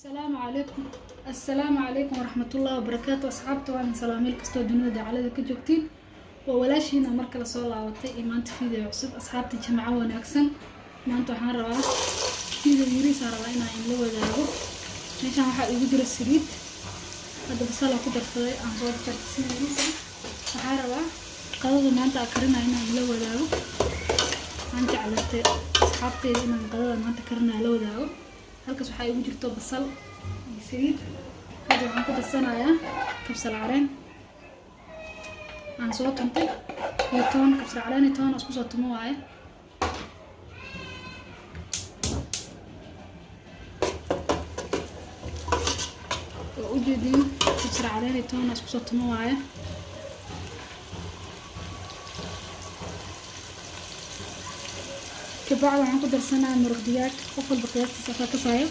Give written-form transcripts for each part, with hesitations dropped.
السلام عليكم ورحمة الله وبركاته. أصحابتي وأنا سلاميل كستو دنيا على كجوكتين وولاشينا مركز صلى الله عليه ما أنت فيديو عصب أصحابتي جماعة ونأكسن ما أنتوا حارة فيديو يريس علينا إن لو ذاهو عشان حق يجر السريد هذا بصلا كده في أنظار ترتسين يريس حارة قرض ما أنت أكرنا هنا إن لو ذاهو أنت على أصحابتي إن قرض ما أنت أكرنا لو ذاهو halkaas waxa igu jirto basal iyo saliid hadda waxaan ku darsanayaa kabsar caleen aan soo tuntay iyo toon kabsar caleen iyo toon isku soo tumo waaye oo u jeedin kabsar caleen iyo toon isku soo tumo waaye كبعض عنكو درسنا مرق دياك وفل بقياس تسافر كسايب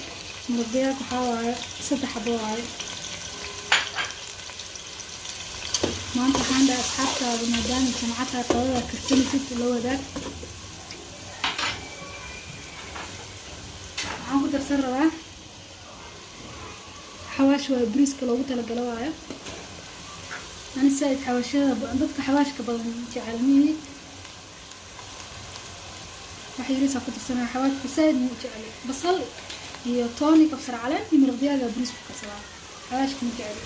مرق دياك وحاوة 6 حبوعي ما انت حاندا أصحابتا بمدان جماعتها قوية كرتوني ست اللي هو داك عنكو درسنا روا حواش وبريس كلو تلقى لوايا أنا سايد حواشي ضدك حواش كبض جعلميني waxay yiri safad sanaa xawaaj bisaad mu jecel basal iyo tooni kabsar caleen iyo marqdiyaga bariis ku karsada xawaaj ku jecel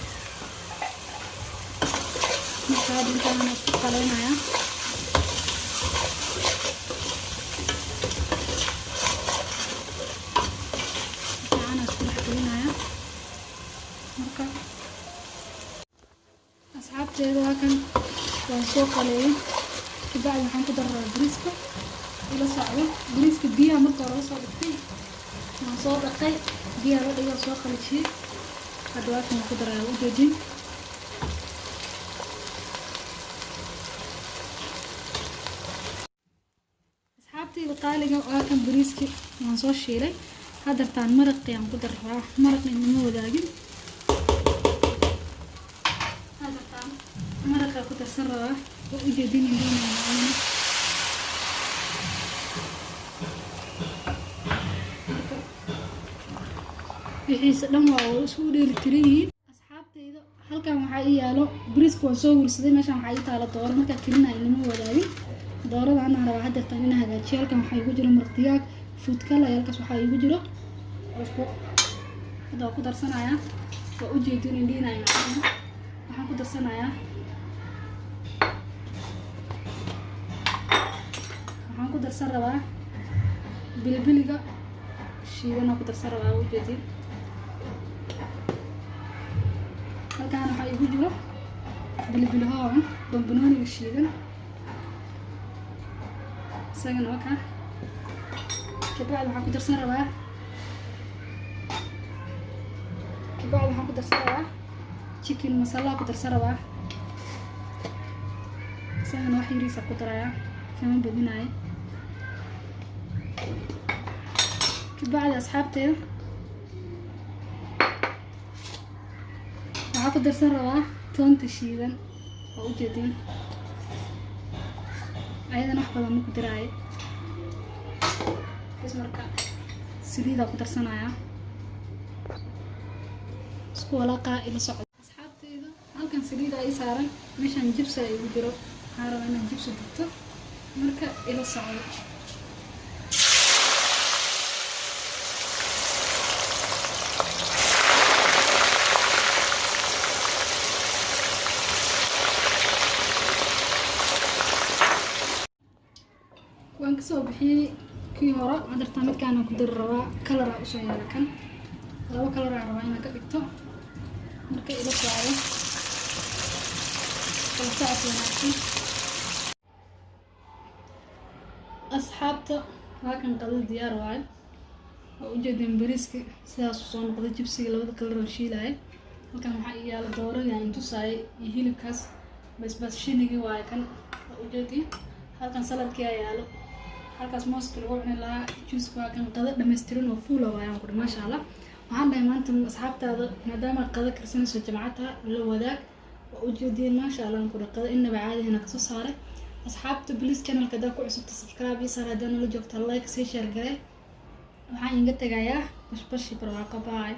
markaa intaan isku qaleynaya ana isku qaleynaya marka asxaabteeda kan waan soo qaleeyay kibaa waxaan ku daraa bariiska إلى ساعة بريسك بيها مرة راسها بكتير مع صوت أخي بيها رأيها سواق لشيء هدوات من قدرة وجودين أصحابتي بقالي وآكم بريسك مع صوت شيري هذا بتاع مرق يعني قدرة مرق من نمو داقين هذا بتاع مرق قدر سرة وجودين يدون معانا بحيث لما وصول التريين أصحابتي halkan waxa ay yaalo bariiska waan soo wursaday meeshan waxa ay taala dooro marka kelina ay nimo wadaagay doorada aan raba hadda tan in hagaajiyo halkan waxa igu jiro martiyaag food kala halkaas waxa igu jiro cusbo hada ku darsanaya waa u jeedin indhiinay waxaan ku darsanaya waxaan ku darsan rabaa bilbiliga shiidan ku darsan rabaa u jeedin halkaan waxa igu jiro bilbilhoon bambanooniga shiidan isagana waka kabacdi waxaan ku darsan rabaa chicken masala ku darsan rabaa isagana wax yariis ku daraya kama badinayo kabacdi asxaabteeda waxaan ku darsan rabaa toonta shiidan oo u jeedin ayadana wax badan ma ku diraayo bas marka saliida ku darsanaya isku walaaqa ila socdo asxaabteeda halkan saliida ay saaran meeshan jibsi ay ugu jiro waxaan rabaa inaan jibsi dubto marka ila socdo waan ka soo bixiyay kii hore madarta midkaan ku dir rabaa color u soo yeelay kan laba color rabaa inaan ka dhigto marka ila socdo wanaagsan asxaabta halkan qadada diyaar waaye oo u jeedin bariiska sidaas soo noqday jibsiga labada color oo shiilay halkan waxa ay yaalo doorada aan tusay iyo hilibkaas bas shinigi waaye kan u jeedin halkan saladkii ayaa yaalo halkaas mooska lagu cuni lahaa juice waa kan qada dhameystiran oo fuul ah ayaan ku ma sha Allah waxaan dhahay maanta asxaabtaada maadaama qada karsanayso jamacada la wadaag oo u jeedin ma sha Allah ku qada inaba caadi hana ka soo saaray asxaabta please channelka da ku cusub subscribe iyo saar hadana la joogta like share gare waxaan inga tagayaa bash barwaaqo bye.